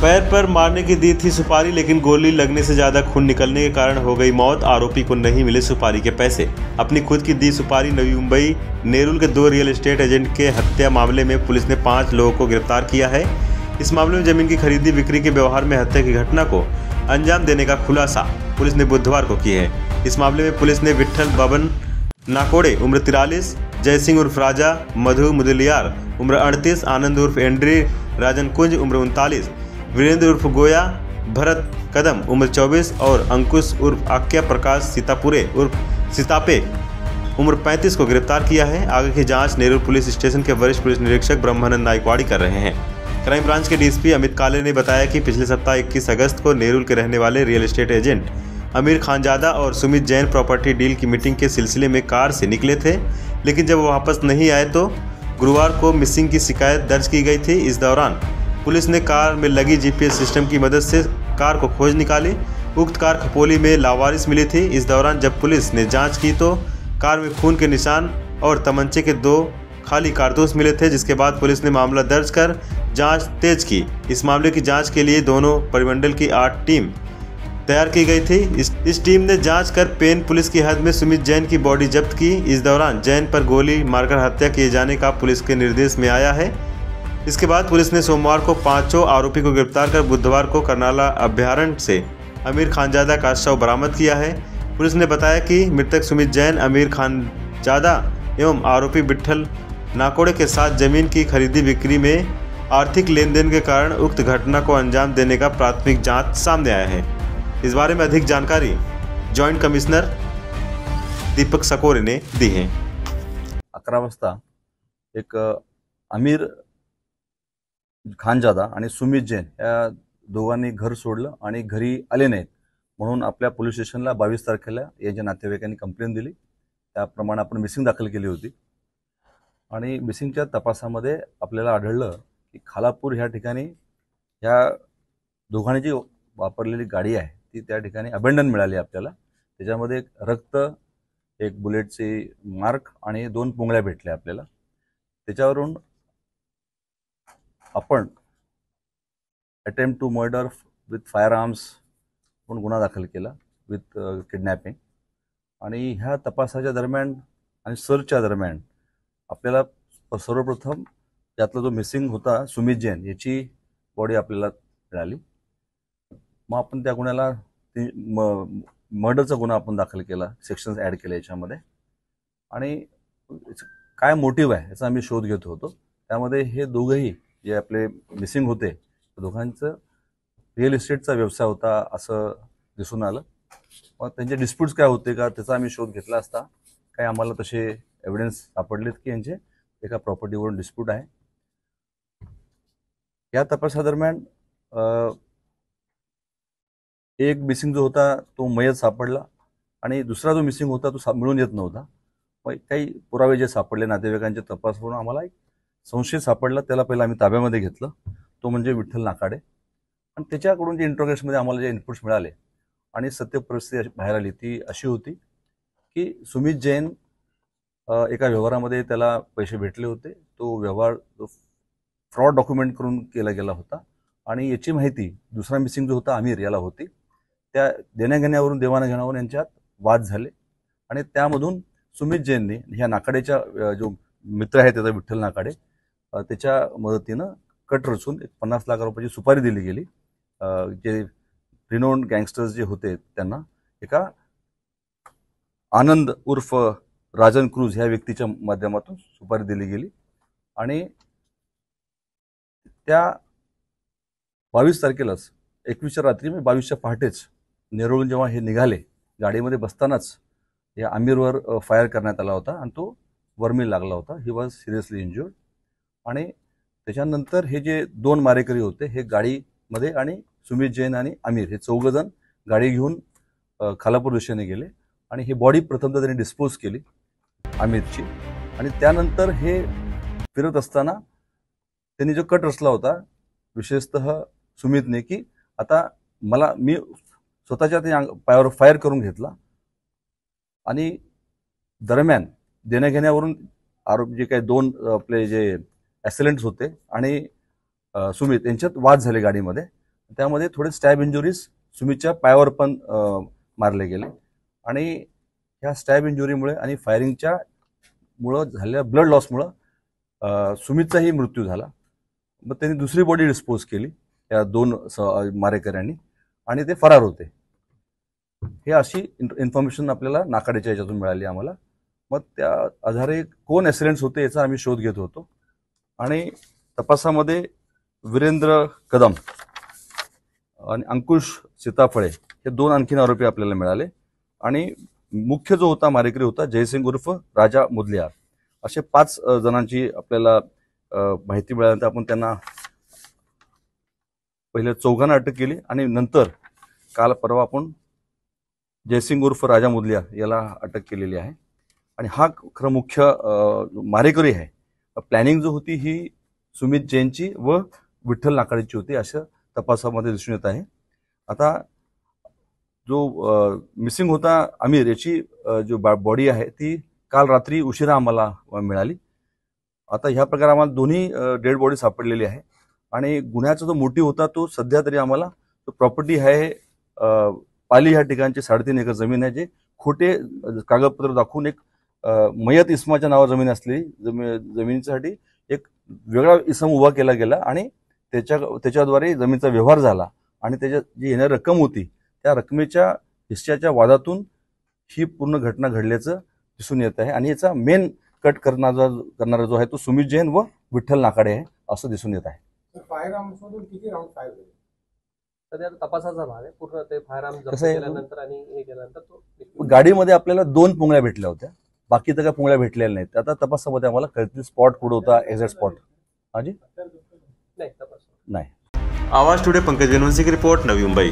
पैर पर मारने की दी थी सुपारी, लेकिन गोली लगने से ज्यादा खून निकलने के कारण हो गई मौत। आरोपी को नहीं मिले सुपारी के पैसे। अपनी खुद की दी सुपारी। नवी मुंबई नेरुल के 2 रियल एस्टेट एजेंट के हत्या मामले में पुलिस ने 5 लोगों को गिरफ्तार किया है। इस मामले में जमीन की खरीदी बिक्री के व्यवहार में हत्या की घटना को अंजाम देने का खुलासा पुलिस ने बुधवार को की है। इस मामले में पुलिस ने विट्ठल बबन नाकोड़े उम्र 43, जयसिंह उर्फ राजा, मधु मुदलियार उम्र 38, आनंद उर्फ एंड्री, राजन कुंज उम्र 39, वीरेंद्र उर्फ गोया, भरत कदम उम्र 24 और अंकुश उर्फ आक्या प्रकाश सीतापुरे उर्फ सीतापे उम्र 35 को गिरफ्तार किया है। आगे की जांच नेरुल पुलिस स्टेशन के वरिष्ठ पुलिस निरीक्षक ब्रह्मानंद नाइकवाड़ी कर रहे हैं। क्राइम ब्रांच के डीएसपी अमित काले ने बताया कि पिछले सप्ताह 21 अगस्त को नेरुल के रहने वाले रियल एस्टेट एजेंट अमीर खानजादा और सुमित जैन प्रॉपर्टी डील की मीटिंग के सिलसिले में कार से निकले थे, लेकिन जब वो वापस नहीं आए तो गुरुवार को मिसिंग की शिकायत दर्ज की गई थी। इस दौरान पुलिस ने कार में लगी जीपीएस सिस्टम की मदद से कार को खोज निकाली। उक्त कार खपोली में लावारिस मिली थी। इस दौरान जब पुलिस ने जांच की तो कार में खून के निशान और तमंचे के 2 खाली कारतूस मिले थे, जिसके बाद पुलिस ने मामला दर्ज कर जांच तेज की। इस मामले की जांच के लिए दोनों परिमंडल की 8 टीम तैयार की गई थी। इस टीम ने जांच कर पेन पुलिस की हद में सुमित जैन की बॉडी जब्त की। इस दौरान जैन पर गोली मारकर हत्या किए जाने का पुलिस के निर्देश में आया है। इसके बाद पुलिस ने सोमवार को 5 आरोपी को गिरफ्तार कर बुधवार को करनाला अभ्यारण्य से अमीर खानजादा का शव बरामद किया है। पुलिस ने बताया कि मृतक सुमित जैन, अमीर खानजादा एवं आरोपी विट्ठल नाकोड़े के साथ जमीन की खरीदी बिक्री में आर्थिक लेन देन के कारण उक्त घटना को अंजाम देने का प्राथमिक जांच सामने आया है। इस बारे में अधिक जानकारी जॉइंट कमिश्नर दीपक सकोरे ने दी है। 11 वाजता एक अमीर खानजादा आणि सुमित जैन या दोघांनी घर सोडलं आणि घरी आले नाहीत म्हणून आपल्या पोलीस स्टेशनला 22 तारखेला यांच्या नातेवाईकांनी कंप्लेंट दिली। त्याप्रमाणे आपण मिसिंग दाखल केली होती आणि मिसिंगच्या तपासामध्ये आपल्याला आढळलं की खालापूर ह्या ठिकाणी ह्या दोघांनी जी वापरलेली गाडी आहे ती त्या ठिकाणी अबेंडन मिळाली आपल्याला। त्याच्यामध्ये एक रक्त, एक बुलेटचे मार्क आणि 2 पुंगळ्या भेटल्या आपल्याला। त्याच्यावरून आपण attempt to murder with firearms म्हणून गुन्हा दाखल केला विथ किडनॅपिंग। आणि ह्या तपासाच्या दरम्यान आणि सर्चच्या दरम्यान आपल्याला सर्वप्रथम त्यातला जो मिसिंग होता सुमित जैन याची बॉडी आपल्याला मिळाली। मग आपण त्या गुन्ह्याला मर्डरचा गुन्हा आपण दाखल केला, सेक्शन्स ॲड केले याच्यामध्ये। आणि काय मोटिव्ह आहे याचा आम्ही शोध घेत होतो। त्यामध्ये हे दोघंही जे आपले मिसिंग होते दोघांचं रिअल इस्टेटचा व्यवसाय होता असं दिसून आलं। मग त्यांचे डिस्प्यूट्स काय होते का त्याचा आम्ही शोध घेतला असता काही आम्हाला तसे एव्हिडन्स सापडलेत की यांचे एका प्रॉपर्टीवरून डिस्प्यूट आहे। या तपासादरम्यान एक मिसिंग जो होता तो मयत सापडला आणि दुसरा जो मिसिंग होता तो मिळून येत नव्हता। मग काही पुरावे जे सापडले नातेवाईकांचे तपास करून आम्हाला एक संशय सापडला, त्याला पहिला आम्ही ताब्यामध्ये घेतलं, तो म्हणजे विठ्ठल नाकाडे। आणि त्याच्याकडून जे इंट्रोगेशनमध्ये आम्हाला जे इनपुट्स मिळाले आणि सत्य परिस्थिती बाहेर आली ती अशी होती की सुमित जैन एका व्यवहारामध्ये त्याला पैसे भेटले होते। तो व्यवहार फ्रॉड डॉक्युमेंट करून केला गेला होता आणि याची माहिती दुसरा मिसिंग जो होता अमीर याला होती। त्या देण्याघेण्यावरून देवाणघेण्यावरून यांच्यात वाद झाले आणि त्यामधून सुमित जैनने ह्या नाकाडेच्या जो मित्र आहे त्याचा विठ्ठल नाकाडे त्याच्या मदतीनं कट रचून 50 लाख रुपयाची सुपारी दिली गेली। जे रिनोन गँगस्टर्स जे होते त्यांना एका आनंद उर्फ राजन क्रूज ह्या व्यक्तीच्या माध्यमातून सुपारी दिली गेली। आणि त्या 22 तारखेलाच 21च्या रात्री 22च्या पहाटेच नेरुळून जेव्हा हे निघाले गाडीमध्ये बसतानाच या अमीरवर फायर करण्यात आला होता आणि तो वर्मी लागला होता। He was seriously injured. आणि त्याच्यानंतर हे जे 2 मारेकरी होते हे गाडीमध्ये आणि सुमित जैन आणि अमीर हे 4 जण गाडी घेऊन खालापूर दिशेने गेले आणि ही बॉडी प्रथमतः त्यांनी डिस्पोज केली अमीरची। आणि त्यानंतर हे फिरत असताना त्यांनी जो कट रचला होता विशेषतः सुमितने की आता मी स्वतःच्या त्या पायावर फायर करून घेतला आणि दरम्यान देण्याघेण्यावरून आरोप जे काही 2 आपले जे ॲसिलेंट्स होते आणि सुमित यांच्यात वाद झाले गाडीमध्ये त्यामध्ये थोडे स्टॅब इंजुरीज सुमितच्या पायावर पण मारले गेले आणि ह्या स्टॅब इंजुरीमुळे आणि फायरिंगच्या मुळे झालेल्या ब्लड लॉसमुळं सुमितचाही मृत्यू झाला. मग त्यांनी दुसरी बॉडी डिस्पोज केली या 2 मारेकऱ्यांनी आणि ते फरार होते. हे अशी इन्फॉर्मेशन आपल्याला नाकाड्याच्या याच्यातून मिळाली आम्हाला. मग त्या आधारे कोण ॲसिडेंट्स होते याचा आम्ही शोध घेत होतो आणि तपासामध्ये वीरेंद्र कदम आणि अंकुश सीताफळे हे 2 आणखीन आरोपी आपल्याला मिळाले आणि मुख्य जो होता मारेकरी होता जयसिंग उर्फ राजा मुदलियार. असे 5 जणांची आपल्याला माहिती मिळाल्यानंतर आपण त्यांना पहिले 4 अटक केली आणि नंतर काल परवा आपण जयसिंग उर्फ राजा मुदलियार याला अटक केलेली आहे. आणि हा खरं मुख्य मारेकरी आहे. प्लॅनिंग जो होती ही सुमित जैनची व विठ्ठल नाकाडेची होती असं तपासामध्ये दिसून येत आहे. आता जो मिसिंग होता आमिर याची जो बॉडी आहे ती काल रात्री उशिरा आम्हाला मिळाली. आता ह्या प्रकारे आम्हाला दोन्ही डेड बॉडी सापडलेली आहे आणि गुन्ह्याचा जो मोटिव्ह होता तो सध्या तरी आम्हाला प्रॉपर्टी आहे पाली ह्या ठिकाणची 3.5 एकर जमीन आहे, जे खोटे कागदपत्र दाखवून एक मयत इस्माच्या नावावर जमीन असलेली जमिनीसाठी एक वेगळा इसम उभा केला गेला आणि त्याच्याद्वारे जमिनीचा व्यवहार झाला आणि त्याच्या जी येणारी रक्कम होती त्या रकमेच्या हिस्स्याच्या वादातून ही पूर्ण घटना घडल्याचं दिसून येत आहे. आणि याचा मेन कट करणारा जो आहे तो सुमित जैन व विठ्ठल नाकाडे आहे असं दिसून येत आहे. फायर आर्म्समधून किती राऊंड फायर झाले? सध्या तपासाचा भाग आहे पूर्ण. ते फायर आर्म जप्त केल्यानंतर आणि हे केल्यानंतर तो गाडीमध्ये आपल्याला 2 पुंगळ्या भेटल्या होत्या, बाकी तर काय पुंगळ्या भेटलेल्या नाहीत. आता तपासामध्ये आम्हाला कळतील स्पॉट कुठं होता, एक्झॅक्ट स्पॉट. हाजी नाही तपास नाही. आवाज टुडे पंकज वेनवंशी की रिपोर्ट, नवी मुंबई.